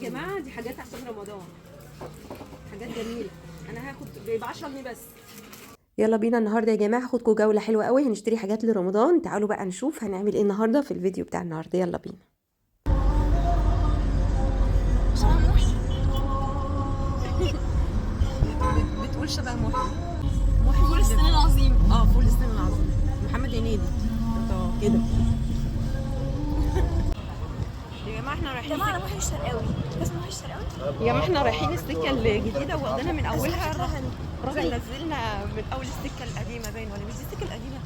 جماعه دي حاجات عشان رمضان، حاجات جميله. انا هاخد ب 10 جنيه بس. يلا بينا النهارده يا جماعه هاخدكم جوله حلوه قوي، هنشتري حاجات لرمضان. تعالوا بقى نشوف هنعمل ايه النهارده في الفيديو بتاع النهارده. يلا بينا. بتقول شبه محي فول الصين العظيم. فول الصين العظيم محمد هنيدي كده. يا جماعه احنا رايحين جماعة محي الشرقاوي، اسمه محي الشرقاوي. يا جماعه احنا رايحين السكه الجديده واخدانا من اولها. الراجل نزلنا من اول السكه القديمه باين، ولا مش دي السكه القديمه؟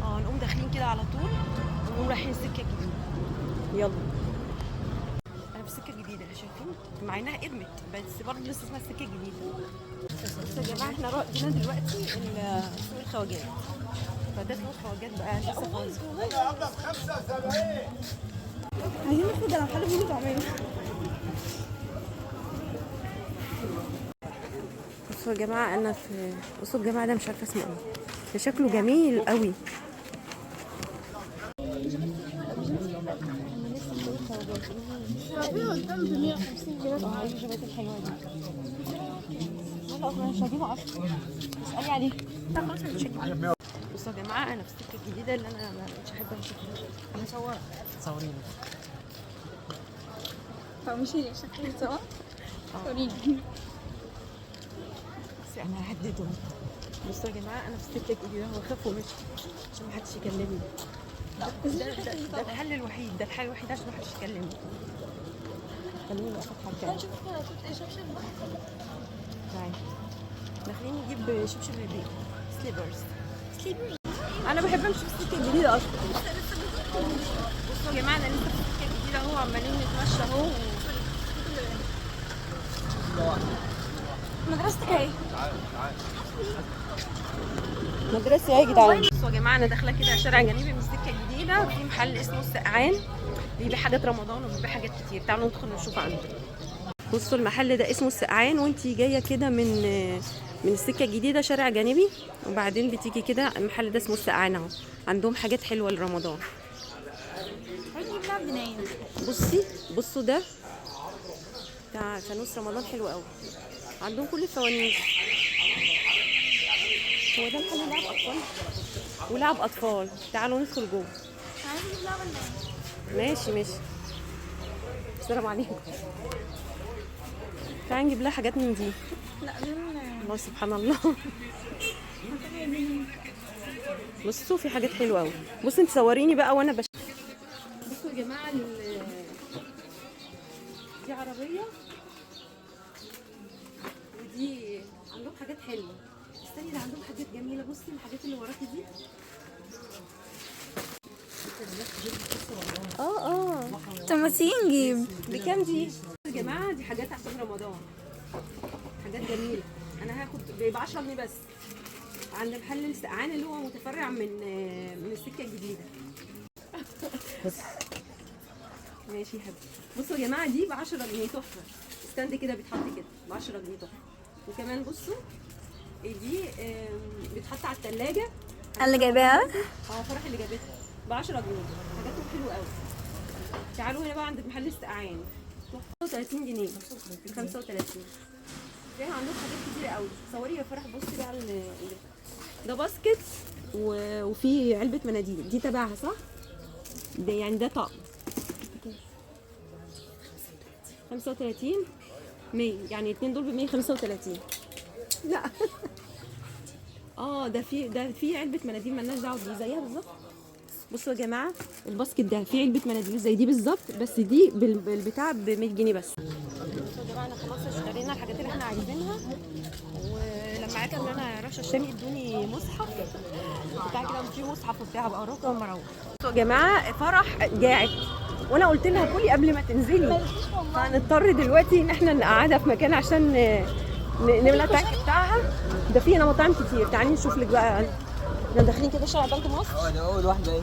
نقوم داخلين كده على طول ونقوم رايحين السكه الجديده. يلا. انا في السكه الجديده شايفين مع انها قدمت بس برضه لسه اسمها السكه الجديده. بس يا جماعه احنا رايحين دلوقتي سوق الخواجات، فده سوق الخواجات بقى لسه فاضي. عايزين ناخد على محل فول وطعمية. بصوا يا جماعه بصوا الجماعه ده مش عارفه اسمه ايه، ده شكله جميل قوي. قدام ب 150 جنيه. ايه الجبات الحلوه دي؟ لا مش هجيبه 10. اسالي عليه. لا خلاص مش هجيبه. بصوا يا جماعه انا في السكه الجديده اللي انا مش احب امشي فيها. انا صوريني. فمشي شكلي سوا. وريني. بس انا ههددهم. بصوا يا جماعه انا في السكه الجديده وخاف ومشي عشان محدش يكلمني. ده الحل الوحيد، عشان محدش يكلمني. خليني بقى فاتحه الكلام. نشوف شبشب. تعالي داخلين نجيب شبشب للبيت، سليبرز. انا بحب امشي في السكه الجديده اصلا. بصوا يا جماعه انا لسه في السكه الجديده اهو، عمالين نتمشى اهو. مدرستك اهي. مدرسة يا جدعان. بصوا يا جماعه انا داخله كده شارع جانبي من السكه الجديده، في محل اسمه السقعان بيبيع حاجات رمضان وبيبيع حاجات كتير. تعالوا ندخل نشوف عنده. بصوا المحل ده اسمه السقعان، وانتي جايه كده من السكه الجديده شارع جانبي، وبعدين بتيجي كده المحل ده اسمه السقعان اهو. عندهم حاجات حلوه لرمضان. هنجيب لها بنايه. بصوا ده بتاع فانوس رمضان حلو قوي. عندهم كل الفوانيس. هو ده محل لعب اطفال ولعب اطفال. تعالوا ندخل جوه. عايزة نجيب لها بنايه. ماشي. السلام عليكم. تعالي نجيب لها حاجات من دي. لا الله سبحان الله. بصوا في حاجات حلوه قوي. بصوا انت صوريني بقى وانا بصوا يا جماعه دي عربيه ودي عندهم حاجات حلوه. استني ده عندهم حاجات جميله. بصي الحاجات اللي وراكي دي. طب ما تيجي نجيب. بكام دي؟ يا جماعه دي حاجات عشان رمضان، حاجات جميله. انا هاخد ب 10 جنيه بس عند محل السقعان اللي هو متفرع من السكه الجديده. بس ماشي يا حبيبي. بصوا يا جماعه دي ب 10 جنيه تحفه. ستاند كده بيتحط كده ب 10 جنيه تحفه. وكمان بصوا دي بتحط على الثلاجه. اللي جايباها؟ فرح اللي جابتها ب 10 جنيه. حاجاتهم حلوه قوي. تعالوا هنا بقى عند محل السقعان 35 جنيه ب 35. فيها عندهم حاجات كتير قوي. صوري يا فرح. بصي بقى ده باسكت وفي علبه مناديل. دي تبعها صح؟ ده يعني ده طقم 35 100 يعني الاثنين دول ب 135. لا ده في علبه مناديل مالناش دعوه دي زيها بالظبط. بصوا يا جماعه الباسكت ده فيه علبه مناديل زي دي بالظبط، بس دي بالبتاع ب 100 جنيه بس. بصوا يا جماعه انا خلاص اشترينا الحاجات اللي احنا عايزينها، ولما عرفت ان انا رشا الشامي ادوني مصحف بتاع كده فيه مصحف وبتاع بقى اروح لما اروح. بصوا يا جماعه فرح جاعت وانا قلت لها كلي قبل ما تنزلي، فهنضطر دلوقتي ان احنا نقعدها في مكان عشان نملى التانك بتاعها. ده فيه هنا مطاعم كتير. تعالي نشوف لك بقى. احنا داخلين كده شارع بنك مصر. ده اول واحده ايه؟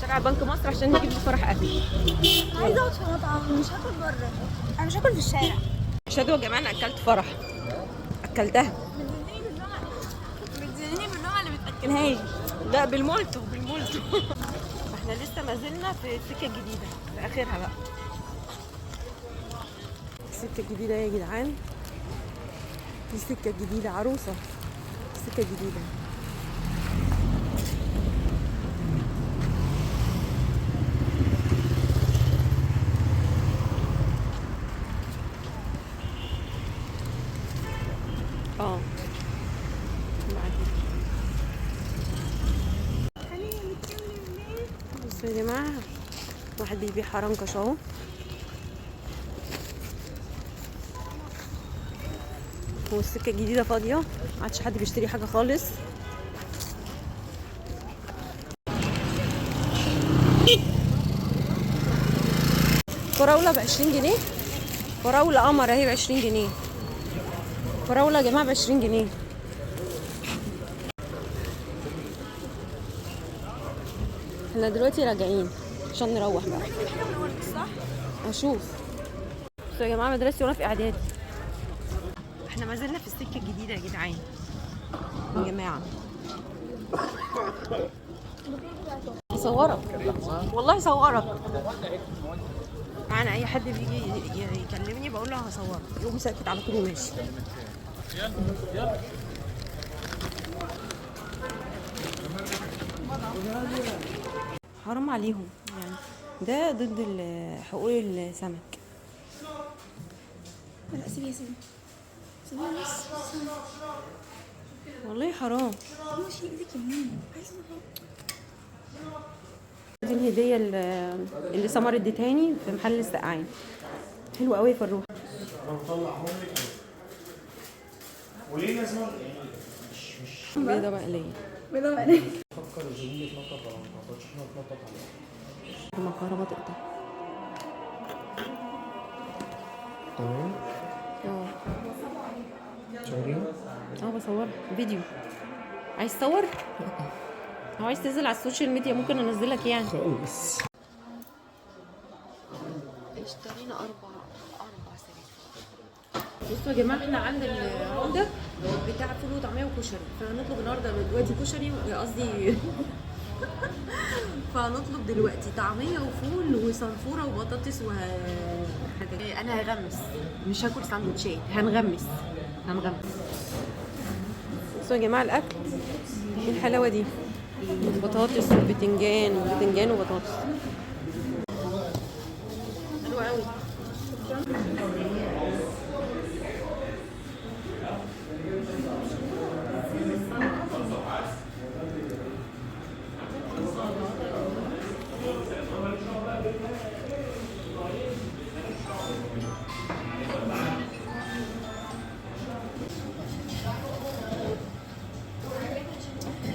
شارع بنك مصر عشان نجيب فرح اكل. عايزة اقعد في مطعم، مش هاكل بره. انا مش هاكل في الشارع. شادو يا جماعه انا اكلت فرح، اكلتها. بتزنيني باللغة اللي بتاكلهاش. لا بالمولتو. احنا لسه ما زلنا في السكه الجديده في اخرها بقى. السكه الجديده يا جدعان، دي السكه الجديده عروسه، السكه الجديده. اه بصوا يا جماعه، واحد بيبيع حرنكش اهو. والسكه الجديده فاضيه، معادش حد بيشتري حاجه خالص. فراوله ب20 جنيه، فراوله قمر اهي ب20 جنيه، فراوله يا جماعه ب20 جنيه. احنا دلوقتي راجعين عشان نروح بقى. صح؟ اشوف. بصوا يا جماعه، مدرستي وانا في اعدادي. احنا ما زلنا في السكه الجديده يا جدعان يا جماعه. صورك والله، صورك. معانا اي حد بيجي يكلمني بقول له هصورك، يقوم ساكت على طول وماشي. حرام عليهم يعني، ده ضد حقوق السمك. لا سيبيها سيبيها سيبيها بس. والله حرام. ماشي ايدك يمين، عايزه دي الهديه اللي سمر اديتهاني في محل السقعين، حلوه قوي في الروح. وليه لازم بيضه مقليه. بيضة مقلية. فكر الزبون يتنطط ولا ما تنططش، احنا نتنطط عليه. لما الكهرباء تقطع. تمام. اه شغالين؟ بصور فيديو. عايز تصور؟ او عايز تنزل على السوشيال ميديا ممكن انزلك يعني. خالص. اشترينا اربع سرير. بصوا يا جماعه، احنا عند العمده بتاع فول وطعميه وكشري، فهنطلب النهارده دلوقتي كشري، قصدي فهنطلب دلوقتي طعميه وفول وصنفوره وبطاطس وحاجات. انا هغمس، مش هاكل سندوتشات، هنغمس. بصوا يا جماعه الاكل، ايه الحلاوه دي، بطاطس وبتنجان وبطاطس، حلوه قوي.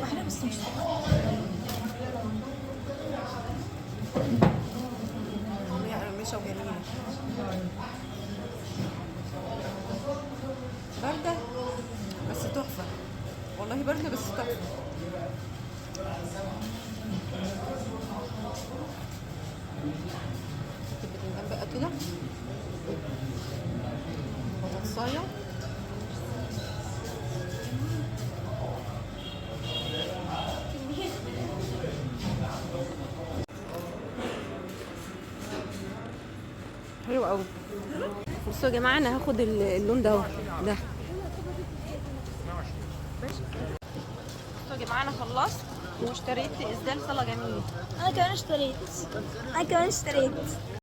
واحدة بس مش مقرمشه وجميله، بارده بس تحفه، والله بارده بس تحفه. البتنجان بقى كده، بطاطسايه، حلو قوي. بصوا يا جماعه، انا هاخد اللون ده اهو، ده. بصوا يا جماعه، انا خلصت واشتريت اسدال صله جميل. انا كمان اشتريت.